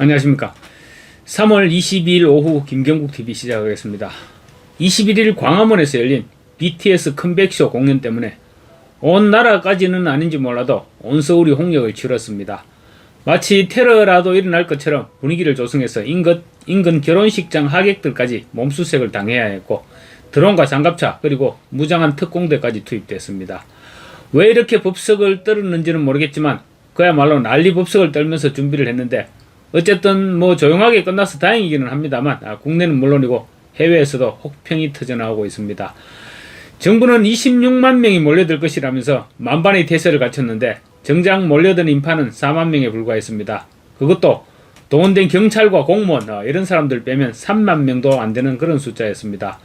안녕하십니까. 3월 22일 오후 김경국TV 시작하겠습니다. 21일 광화문에서 열린 BTS 컴백쇼 공연 때문에 온 나라까지는 아닌지 몰라도 온 서울이 홍역을 치렀습니다. 마치 테러라도 일어날 것처럼 분위기를 조성해서 인근 결혼식장 하객들까지 몸수색을 당해야 했고, 드론과 장갑차 그리고 무장한 특공대까지 투입됐습니다. 왜 이렇게 법석을 떨었는지는 모르겠지만 그야말로 난리 법석을 떨면서 준비를 했는데, 어쨌든 조용하게 끝나서 다행이기는 합니다만, 국내는 물론이고 해외에서도 혹평이 터져나오고 있습니다. 정부는 26만 명이 몰려들 것이라면서 만반의 대세를 갖췄는데, 정작 몰려든 인파는 4만 명에 불과했습니다. 그것도 동원된 경찰과 공무원 이런 사람들 빼면 3만 명도 안 되는 그런 숫자였습니다.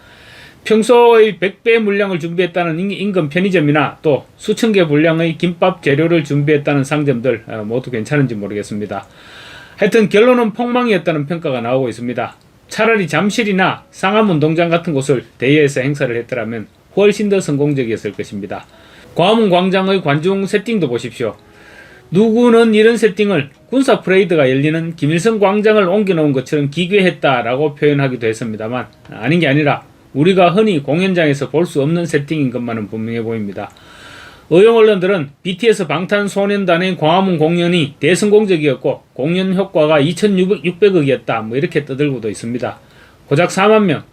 평소의 100배 물량을 준비했다는 인근 편의점이나 또 수천 개 분량의 김밥 재료를 준비했다는 상점들 모두 괜찮은지 모르겠습니다. 하여튼 결론은 폭망이었다는 평가가 나오고 있습니다. 차라리 잠실이나 상암운동장 같은 곳을 대여해서 행사를 했더라면 훨씬 더 성공적이었을 것입니다. 광화문 광장의 관중 세팅도 보십시오. 누구는 이런 세팅을 군사 프레이드가 열리는 김일성 광장을 옮겨놓은 것처럼 기괴했다라고 표현하기도 했습니다만, 아닌 게 아니라 우리가 흔히 공연장에서 볼 수 없는 세팅인 것만은 분명해 보입니다. 의용 언론들은 BTS 방탄소년단의 광화문 공연이 대성공적이었고 공연 효과가 2,600억이었다 이렇게 떠들고도 있습니다. 고작 4만 명,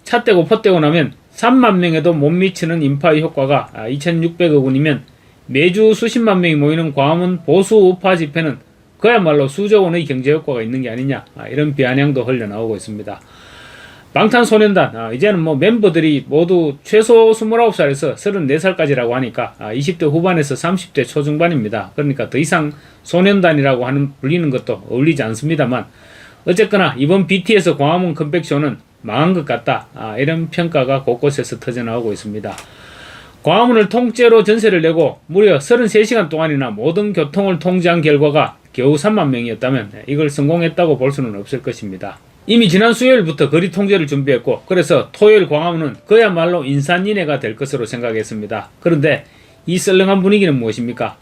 차 떼고 퍼 떼고 나면 3만 명에도 못 미치는 인파의 효과가 2,600억 원이면 매주 수십만 명이 모이는 광화문 보수 우파 집회는 그야말로 수조 원의 경제 효과가 있는 게 아니냐, 이런 비아냥도 흘러나오고 있습니다. 방탄소년단, 이제는 멤버들이 모두 최소 29살에서 34살까지라고 하니까 20대 후반에서 30대 초중반입니다. 그러니까 더 이상 소년단이라고 불리는 것도 어울리지 않습니다만, 어쨌거나 이번 BTS 광화문 컴백쇼는 망한 것 같다, 이런 평가가 곳곳에서 터져나오고 있습니다. 광화문을 통째로 전세를 내고 무려 33시간 동안이나 모든 교통을 통제한 결과가 겨우 3만 명이었다면 이걸 성공했다고 볼 수는 없을 것입니다. 이미 지난 수요일부터 거리 통제를 준비했고, 그래서 토요일 광화문은 그야말로 인산인해가 될 것으로 생각했습니다. 그런데 이 썰렁한 분위기는 무엇입니까?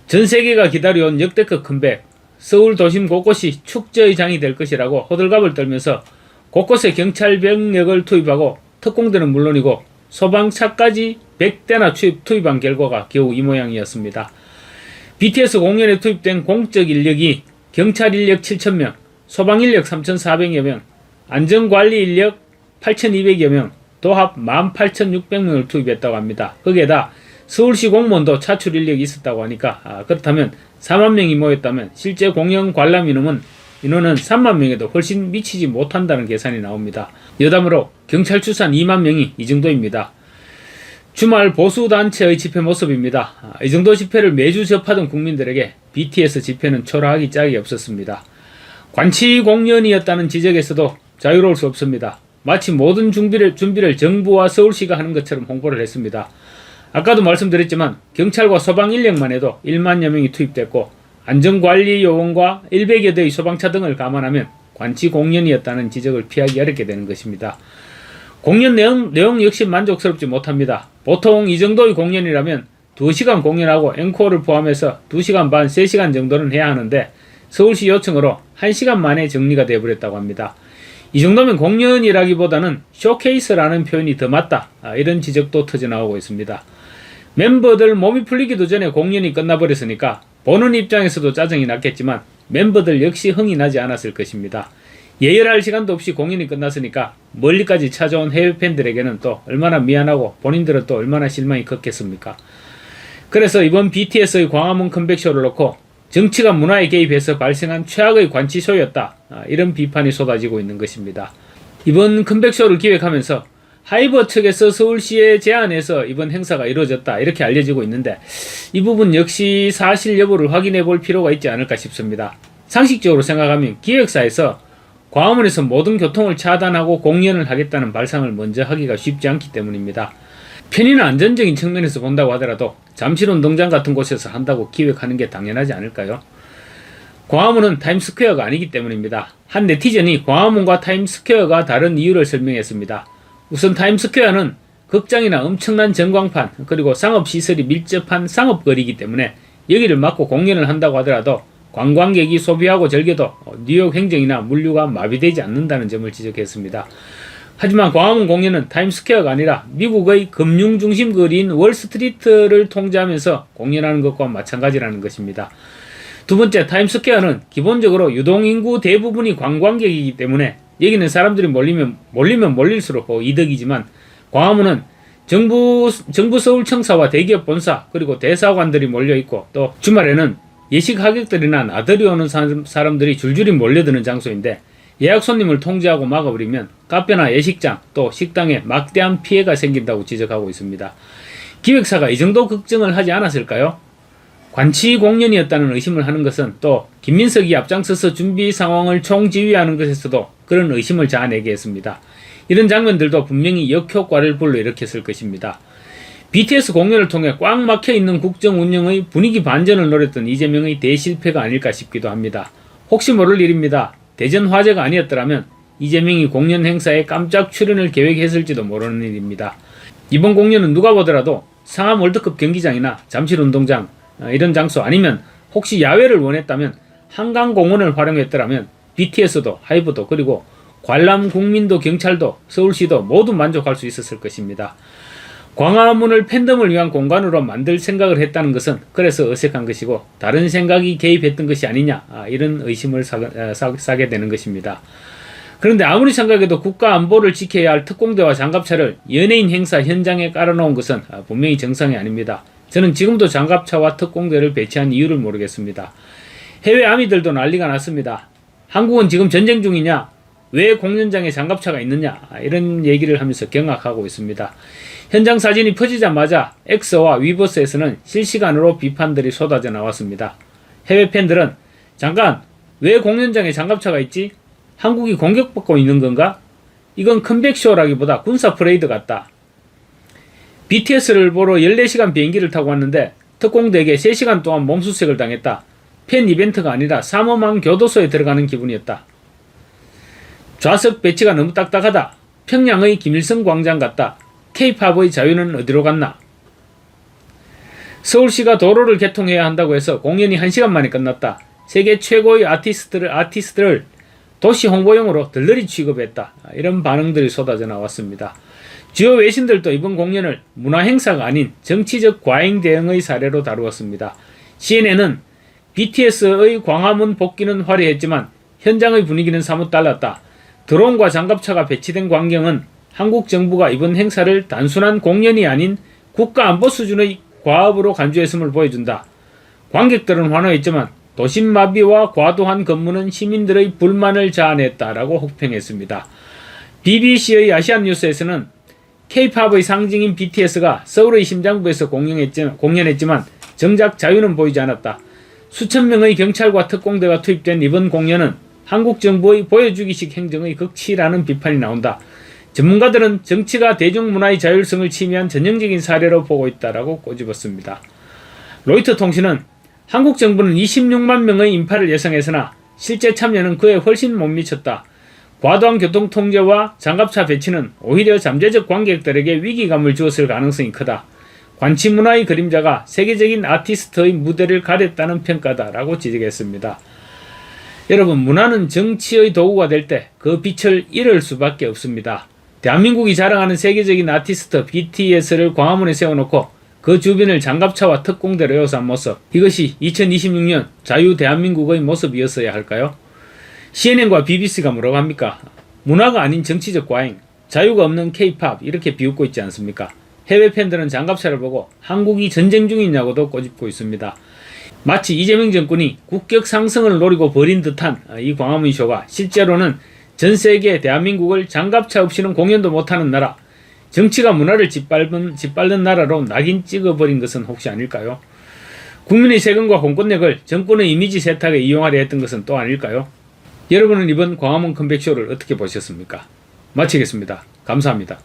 전 세계가 기다려온 역대급 컴백, 서울 도심 곳곳이 축제의 장이 될 것이라고 호들갑을 떨면서 곳곳에 경찰 병력을 투입하고 특공대는 물론이고 소방차까지 100대나 투입한 결과가 겨우 이 모양이었습니다. BTS 공연에 투입된 공적 인력이 경찰 인력 7,000명, 소방 인력 3,400여 명, 안전관리 인력 8,200여 명, 도합 18,600명을 투입했다고 합니다. 거기에다 서울시 공무원도 차출 인력이 있었다고 하니까, 그렇다면 4만 명이 모였다면 실제 공연 관람 인원은 3만 명에도 훨씬 미치지 못한다는 계산이 나옵니다. 여담으로 경찰 추산 2만 명이 이 정도입니다. 주말 보수단체의 집회 모습입니다. 이 정도 집회를 매주 접하던 국민들에게 BTS 집회는 초라하기 짝이 없었습니다. 관치 공연이었다는 지적에서도 자유로울 수 없습니다. 마치 모든 준비를 정부와 서울시가 하는 것처럼 홍보를 했습니다. 아까도 말씀드렸지만 경찰과 소방 인력만 해도 1만여 명이 투입됐고, 안전관리 요원과 100여 대의 소방차 등을 감안하면 관치 공연이었다는 지적을 피하기 어렵게 되는 것입니다. 공연 내용 역시 만족스럽지 못합니다. 보통 이 정도의 공연이라면 2시간 공연하고 앵콜을 포함해서 2시간 반, 3시간 정도는 해야 하는데 서울시 요청으로 1시간 만에 정리가 되어버렸다고 합니다. 이 정도면 공연이라기보다는 쇼케이스라는 표현이 더 맞다, 이런 지적도 터져나오고 있습니다. 멤버들 몸이 풀리기도 전에 공연이 끝나버렸으니까 보는 입장에서도 짜증이 났겠지만 멤버들 역시 흥이 나지 않았을 것입니다. 예열할 시간도 없이 공연이 끝났으니까 멀리까지 찾아온 해외 팬들에게는 또 얼마나 미안하고 본인들은 또 얼마나 실망이 컸겠습니까? 그래서 이번 BTS의 광화문 컴백쇼를 놓고 정치가 문화에 개입해서 발생한 최악의 관치쇼였다, 이런 비판이 쏟아지고 있는 것입니다. 이번 컴백쇼를 기획하면서 하이버 측에서 서울시에 제안해서 이번 행사가 이루어졌다, 이렇게 알려지고 있는데 이 부분 역시 사실 여부를 확인해 볼 필요가 있지 않을까 싶습니다. 상식적으로 생각하면 기획사에서 광화문에서 모든 교통을 차단하고 공연을 하겠다는 발상을 먼저 하기가 쉽지 않기 때문입니다. 편의나 안전적인 측면에서 본다고 하더라도 잠실운동장 같은 곳에서 한다고 기획하는 게 당연하지 않을까요? 광화문은 타임스퀘어가 아니기 때문입니다. 한 네티즌이 광화문과 타임스퀘어가 다른 이유를 설명했습니다. 우선 타임스퀘어는 극장이나 엄청난 전광판 그리고 상업시설이 밀접한 상업거리이기 때문에 여기를 막고 공연을 한다고 하더라도 관광객이 소비하고 즐겨도 뉴욕 행정이나 물류가 마비되지 않는다는 점을 지적했습니다. 하지만 광화문 공연은 타임스퀘어가 아니라 미국의 금융 중심 거리인 월스트리트를 통제하면서 공연하는 것과 마찬가지라는 것입니다. 두 번째, 타임스퀘어는 기본적으로 유동인구 대부분이 관광객이기 때문에 여기는 사람들이 몰리면 몰릴수록 이득이지만, 광화문은 정부 서울청사와 대기업 본사 그리고 대사관들이 몰려있고, 또 주말에는 예식 하객들이나 나들이 오는 사람들이 줄줄이 몰려드는 장소인데, 예약 손님을 통제하고 막아버리면 카페나 예식장 또 식당에 막대한 피해가 생긴다고 지적하고 있습니다. 기획사가 이 정도 걱정을 하지 않았을까요? 관치 공연이었다는 의심을 하는 것은, 또 김민석이 앞장서서 준비 상황을 총지휘하는 것에서도 그런 의심을 자아내게 했습니다. 이런 장면들도 분명히 역효과를 불러일으켰을 것입니다. BTS 공연을 통해 꽉 막혀있는 국정 운영의 분위기 반전을 노렸던 이재명의 대실패가 아닐까 싶기도 합니다. 혹시 모를 일입니다. 대전 화재가 아니었더라면 이재명이 공연 행사에 깜짝 출연을 계획했을지도 모르는 일입니다. 이번 공연은 누가 보더라도 상암 월드컵 경기장이나 잠실운동장 이런 장소, 아니면 혹시 야외를 원했다면 한강공원을 활용했더라면 BTS도 하이브도 그리고 관람 국민도 경찰도 서울시도 모두 만족할 수 있었을 것입니다. 광화문을 팬덤을 위한 공간으로 만들 생각을 했다는 것은 그래서 어색한 것이고, 다른 생각이 개입했던 것이 아니냐, 이런 의심을 사게 되는 것입니다. 그런데 아무리 생각해도 국가 안보를 지켜야 할 특공대와 장갑차를 연예인 행사 현장에 깔아놓은 것은 분명히 정상이 아닙니다. 저는 지금도 장갑차와 특공대를 배치한 이유를 모르겠습니다. 해외 아미들도 난리가 났습니다. 한국은 지금 전쟁 중이냐? 왜 공연장에 장갑차가 있느냐? 이런 얘기를 하면서 경악하고 있습니다. 현장 사진이 퍼지자마자 엑소와 위버스에서는 실시간으로 비판들이 쏟아져 나왔습니다. 해외 팬들은 잠깐, 왜 공연장에 장갑차가 있지? 한국이 공격받고 있는 건가? 이건 컴백쇼라기보다 군사 프레이드 같다. BTS를 보러 14시간 비행기를 타고 왔는데 특공대에게 3시간 동안 몸수색을 당했다. 팬 이벤트가 아니라 삼엄한 교도소에 들어가는 기분이었다. 좌석 배치가 너무 딱딱하다. 평양의 김일성 광장 같다. K-팝의 자유는 어디로 갔나? 서울시가 도로를 개통해야 한다고 해서 공연이 1시간 만에 끝났다. 세계 최고의 아티스트를 도시 홍보용으로 들러리 취급했다. 이런 반응들이 쏟아져 나왔습니다. 주요 외신들도 이번 공연을 문화행사가 아닌 정치적 과잉 대응의 사례로 다루었습니다. CNN은 BTS의 광화문 복귀는 화려했지만 현장의 분위기는 사뭇 달랐다. 드론과 장갑차가 배치된 광경은 한국 정부가 이번 행사를 단순한 공연이 아닌 국가안보 수준의 과업으로 간주했음을 보여준다. 관객들은 환호했지만 도심 마비와 과도한 근무는 시민들의 불만을 자아냈다라고 혹평했습니다. BBC의 아시안 뉴스에서는 K-팝의 상징인 BTS가 서울의 심장부에서 공연했지만 정작 자유는 보이지 않았다. 수천 명의 경찰과 특공대가 투입된 이번 공연은 한국 정부의 보여주기식 행정의 극치라는 비판이 나온다. 전문가들은 정치가 대중문화의 자율성을 침해한 전형적인 사례로 보고 있다라고 꼬집었습니다. 로이터 통신은 한국 정부는 26만 명의 인파를 예상했으나 실제 참여는 그에 훨씬 못 미쳤다. 과도한 교통 통제와 장갑차 배치는 오히려 잠재적 관객들에게 위기감을 주었을 가능성이 크다. 관치 문화의 그림자가 세계적인 아티스트의 무대를 가렸다는 평가다라고 지적했습니다. 여러분, 문화는 정치의 도구가 될 때 그 빛을 잃을 수밖에 없습니다. 대한민국이 자랑하는 세계적인 아티스트 BTS를 광화문에 세워놓고 그 주변을 장갑차와 특공대로 에워싼 모습, 이것이 2026년 자유 대한민국의 모습이었어야 할까요? CNN과 BBC가 뭐라고 합니까? 문화가 아닌 정치적 과잉, 자유가 없는 K-팝 이렇게 비웃고 있지 않습니까? 해외 팬들은 장갑차를 보고 한국이 전쟁 중이냐고도 꼬집고 있습니다. 마치 이재명 정권이 국격 상승을 노리고 벌인 듯한 이 광화문 쇼가 실제로는 전 세계 대한민국을 장갑차 없이는 공연도 못하는 나라, 정치가 문화를 짓밟는 나라로 낙인 찍어버린 것은 혹시 아닐까요? 국민의 세금과 공권력을 정권의 이미지 세탁에 이용하려 했던 것은 또 아닐까요? 여러분은 이번 광화문 컴백쇼를 어떻게 보셨습니까? 마치겠습니다. 감사합니다.